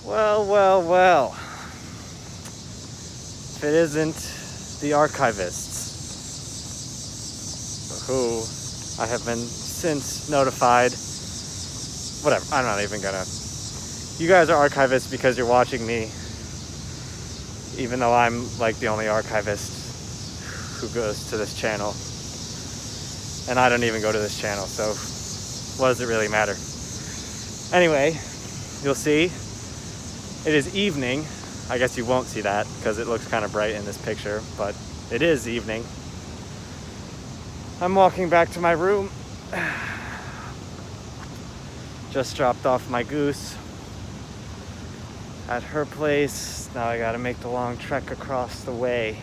Well, well, well. If it isn't the archivists, who I have been since notified. Whatever, I'm not even gonna. You guys are archivists because you're watching me, even though I'm like the only archivist who goes to this channel. And I don't even go to this channel, so what does it really matter? Anyway, you'll see. It is evening. I guess you won't see that because it looks kind of bright in this picture, but it is evening. I'm walking back to my room. Just dropped off my goose at her place. Now I gotta make the long trek across the way.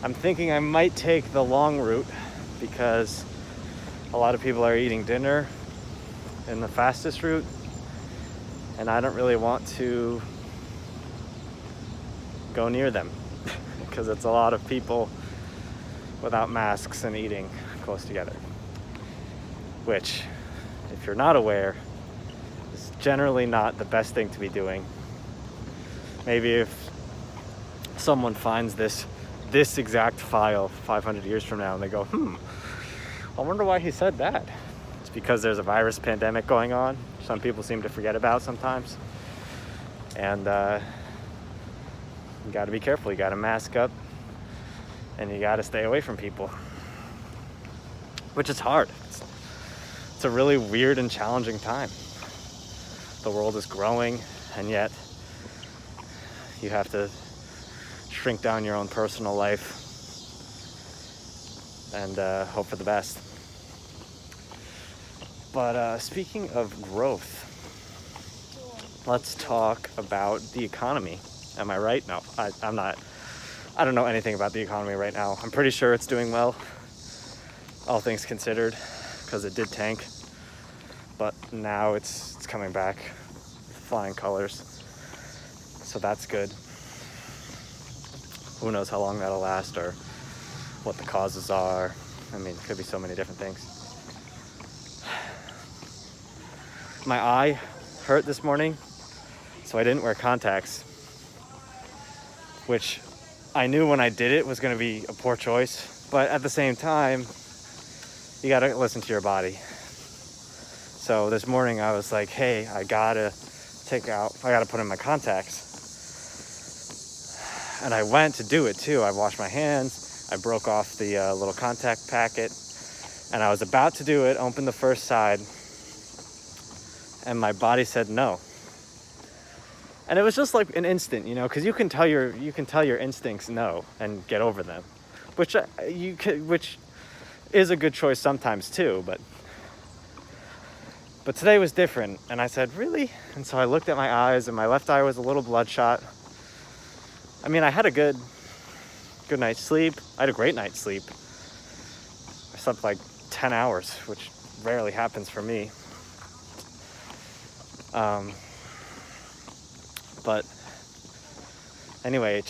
I'm thinking I might take the long route because a lot of people are eating dinner in the fastest route, and I don't really want to go near them because it's a lot of people without masks and eating close together, which, if you're not aware, is generally not the best thing to be doing. Maybe if someone finds this exact file 500 years from now and they go, I wonder why he said that. It's because there's a virus pandemic going on. Some people seem to forget about sometimes. And you gotta be careful. You gotta mask up and you gotta stay away from people, which is hard. It's a really weird and challenging time. The world is growing, and yet you have to shrink down your own personal life and hope for the best. But speaking of growth, let's talk about the economy. Am I right? No, I'm not. I don't know anything about the economy right now. I'm pretty sure it's doing well, all things considered, because it did tank. But now it's coming back with flying colors. So that's good. Who knows how long that'll last or what the causes are. I mean, it could be so many different things. My eye hurt this morning, so I didn't wear contacts, which I knew when I did it was going to be a poor choice. But at the same time, you got to listen to your body. So this morning I was like, hey, I got to put in my contacts. And I went to do it too. I washed my hands. I broke off the little contact packet. And I was about to do it, open the first side. And my body said no. And it was just like an instant, because you can tell your instincts no and get over them, which is a good choice sometimes too. But today was different, and I said, really? And so I looked at my eyes, and my left eye was a little bloodshot. I mean, I had a good night's sleep. I had a great night's sleep. I slept like 10 hours, which rarely happens for me. But anyway,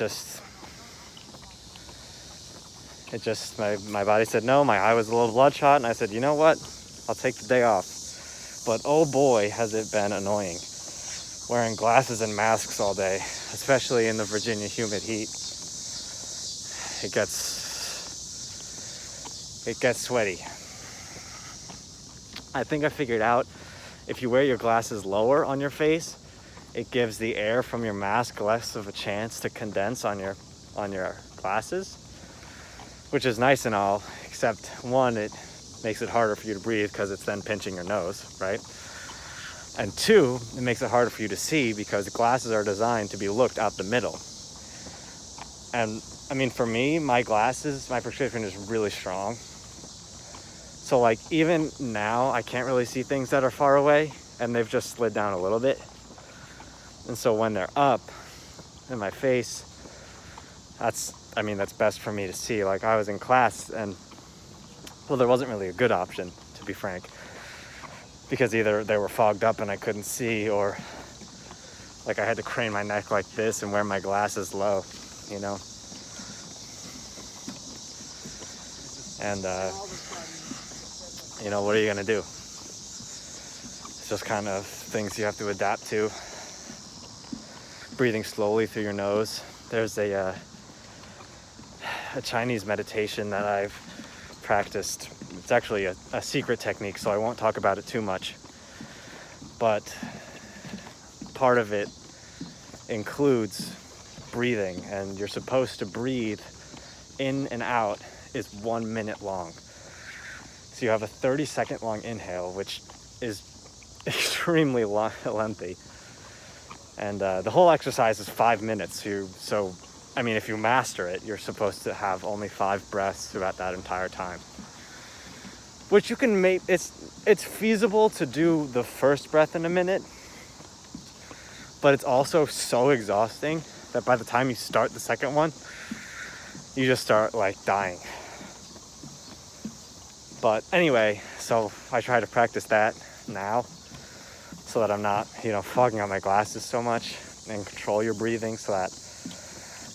my body said no. My eye was a little bloodshot, and I said, you know what? I'll take the day off. But oh boy, has it been annoying wearing glasses and masks all day, especially in the Virginia humid heat. It gets sweaty. I think I figured out if you wear your glasses lower on your face, it gives the air from your mask less of a chance to condense on your glasses, which is nice and all, except one, it makes it harder for you to breathe because it's then pinching your nose, right? And two, it makes it harder for you to see because glasses are designed to be looked out the middle. And I mean, for me, my prescription is really strong. So like even now, I can't really see things that are far away, and they've just slid down a little bit. And so when they're up in my face, that's best for me to see. Like I was in class and, well, there wasn't really a good option, to be frank, because either they were fogged up and I couldn't see, or like I had to crane my neck like this and wear my glasses low, And, what are you gonna do? It's just kind of things you have to adapt to. breathing slowly through your nose. There's a Chinese meditation that I've practiced. It's actually a secret technique, so I won't talk about it too much. But part of it includes breathing, and you're supposed to breathe in and out is 1 minute long. So you have a 30-second long inhale, which is extremely lengthy. And the whole exercise is 5 minutes. So, I mean, if you master it, you're supposed to have only 5 breaths throughout that entire time. Which you can make, it's feasible to do the first breath in a minute, but it's also so exhausting that by the time you start the second one, you just start like dying. But anyway, so I try to practice that now so that I'm not, fogging up my glasses so much, and control your breathing so that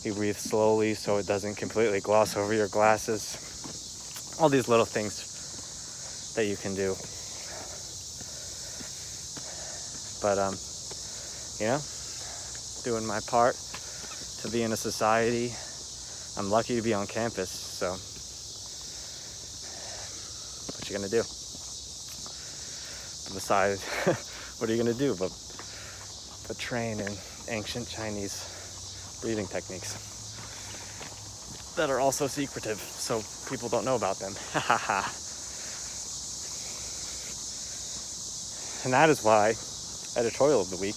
you breathe slowly so it doesn't completely gloss over your glasses. All these little things that you can do. But, doing my part to be in a society. I'm lucky to be on campus, so what you gonna do? Besides, what are you gonna do but train in ancient Chinese breathing techniques that are also secretive, so people don't know about them. And that is why, editorial of the week,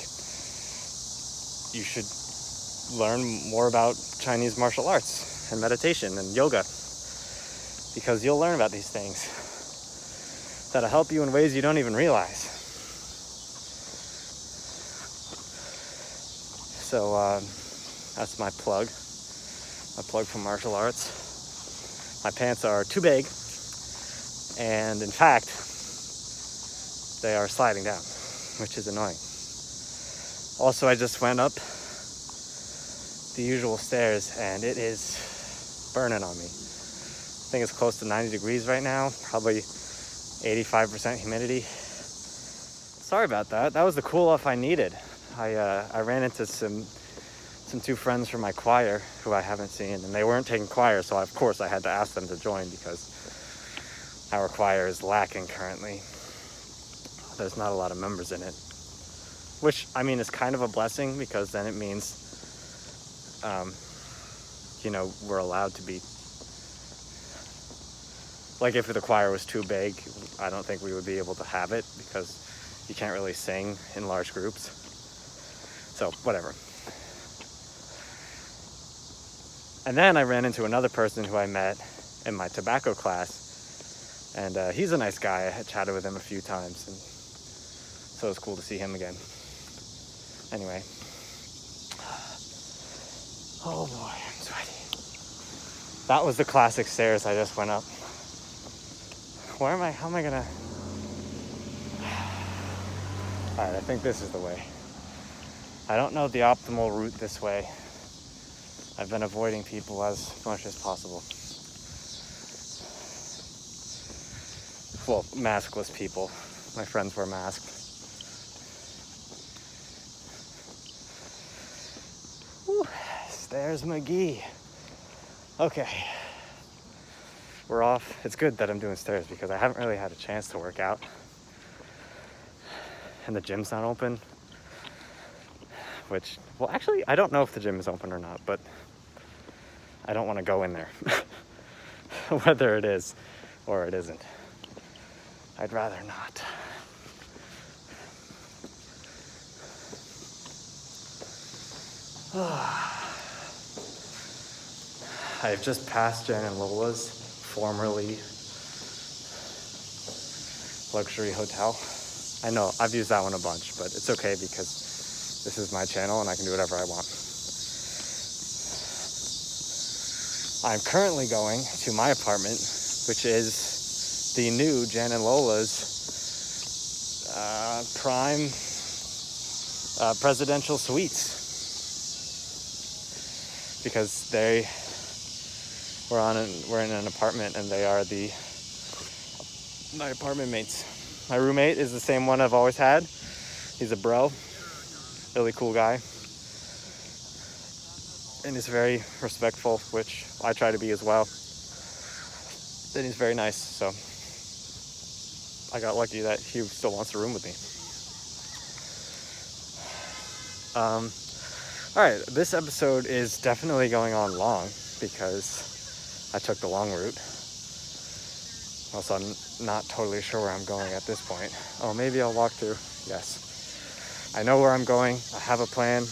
you should learn more about Chinese martial arts and meditation and yoga, because you'll learn about these things that'll help you in ways you don't even realize. So that's my plug for martial arts. My pants are too big, and in fact, they are sliding down, which is annoying. Also, I just went up the usual stairs, and it is burning on me. I think it's close to 90 degrees right now, probably 85% humidity. Sorry about that. That was the cool off I needed. I ran into some two friends from my choir who I haven't seen, and they weren't taking choir, so of course I had to ask them to join because our choir is lacking currently. There's not a lot of members in it, which, I mean, is kind of a blessing, because then it means we're allowed to be, like, if the choir was too big, I don't think we would be able to have it, because you can't really sing in large groups. So, whatever. And then I ran into another person who I met in my tobacco class, and he's a nice guy. I had chatted with him a few times, and so it was cool to see him again. Anyway. Oh boy, I'm sweaty. That was the classic stairs I just went up. How am I gonna... Alright, I think this is the way. I don't know the optimal route this way. I've been avoiding people as much as possible. Well, maskless people. My friends were masked. Whew. Stairs McGee. Okay. We're off. It's good that I'm doing stairs because I haven't really had a chance to work out. And the gym's not open. Which, well, actually, I don't know if the gym is open or not, but I don't want to go in there. Whether it is or it isn't. I'd rather not. I've just passed Jen and Lola's, formerly luxury hotel. I know, I've used that one a bunch, but it's okay because this is my channel and I can do whatever I want. I'm currently going to my apartment, which is the new Jen and Lola's prime presidential suites. Because we're in an apartment and they are my apartment mates. My roommate is the same one I've always had. He's a bro, really cool guy. and he's very respectful, which I try to be as well. And he's very nice, so I got lucky that he still wants to room with me. Alright, this episode is definitely going on long because I took the long route. Also, I'm not totally sure where I'm going at this point. Oh, maybe I'll walk through. Yes. I know where I'm going. I have a plan.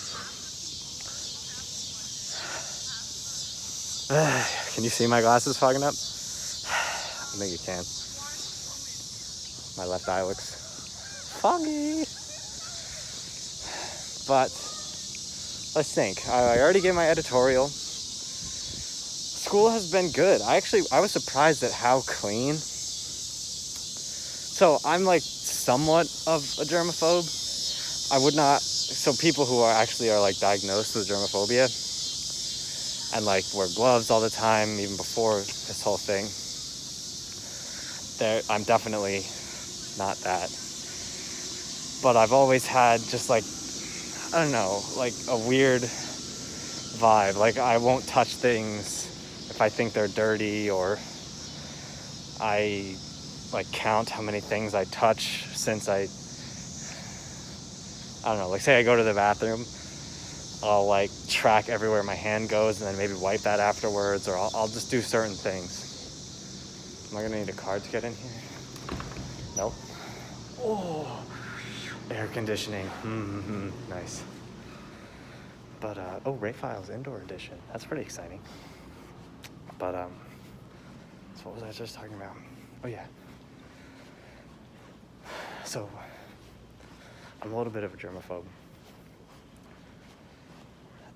Can you see my glasses fogging up? I think you can. My left eye looks foggy. But let's think. I already gave my editorial. School has been good. I was surprised at how clean. So I'm like somewhat of a germaphobe. I would not. So people who are like diagnosed with germophobia and like wear gloves all the time, even before this whole thing. I'm definitely not that. But I've always had just like, I don't know, like a weird vibe. Like I won't touch things if I think they're dirty, or I like count how many things I touch since I don't know, like say I go to the bathroom, I'll like track everywhere my hand goes and then maybe wipe that afterwards, or I'll just do certain things. Am I gonna need a card to get in here? Nope. Oh, air conditioning. Nice. But Ray Files Indoor Edition. That's pretty exciting. But so what was I just talking about? Oh yeah. So I'm a little bit of a germaphobe.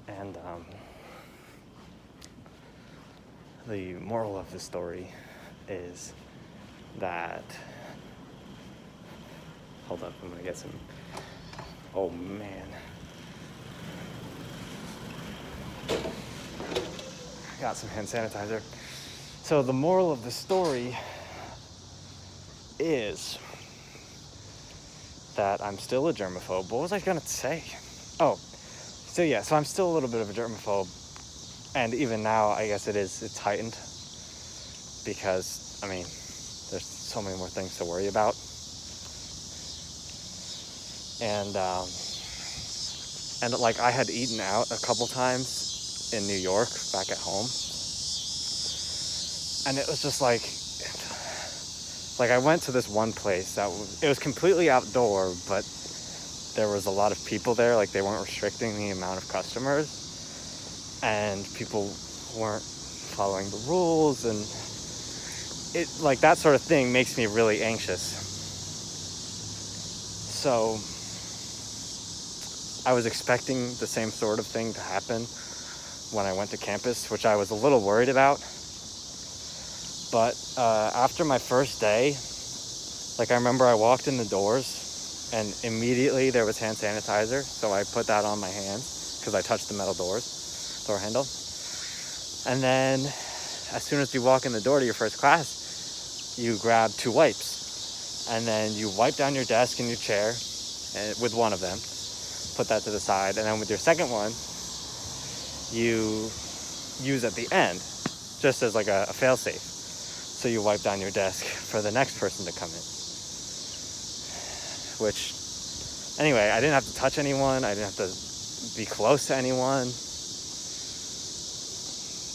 And the moral of the story is that, hold up, I'm gonna get some, oh man. Got some hand sanitizer. So the moral of the story is that I'm still a germaphobe. What was I gonna say? Oh, so yeah, so I'm still a little bit of a germaphobe. And even now, I guess it's heightened. Because, I mean, there's so many more things to worry about. And like I had eaten out a couple times in New York, back at home. And it was just like I went to this one place it was completely outdoor, but there was a lot of people there. Like they weren't restricting the amount of customers, and people weren't following the rules, and it like that sort of thing makes me really anxious. So I was expecting the same sort of thing to happen when I went to campus, which I was a little worried about. But after my first day, like I remember I walked in the doors and immediately there was hand sanitizer. So I put that on my hands because I touched the metal door handle. And then as soon as you walk in the door to your first class, you grab 2 wipes. And then you wipe down your desk and your chair with one of them. Put that to the side. And then with your second one, you use at the end, just as like a fail-safe. So you wipe down your desk for the next person to come in. Which, anyway, I didn't have to touch anyone. I didn't have to be close to anyone.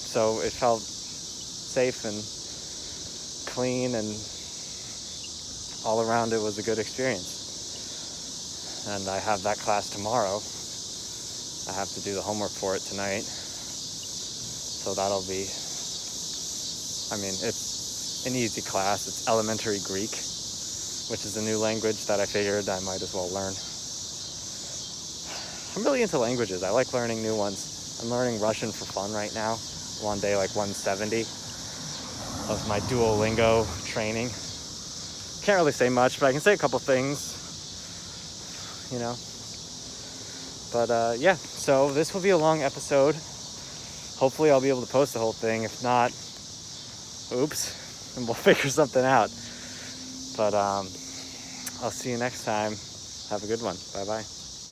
So it felt safe and clean, and all around it was a good experience. And I have that class tomorrow. I have to do the homework for it tonight. So that'll be, I mean, it's an easy class. It's elementary Greek, which is a new language that I figured I might as well learn. I'm really into languages. I like learning new ones. I'm learning Russian for fun right now. I'm on day like 170 of my Duolingo training. Can't really say much, but I can say a couple things, you know. But yeah, so this will be a long episode. Hopefully I'll be able to post the whole thing. If not, oops. And we'll figure something out. But I'll see you next time. Have a good one. Bye-bye.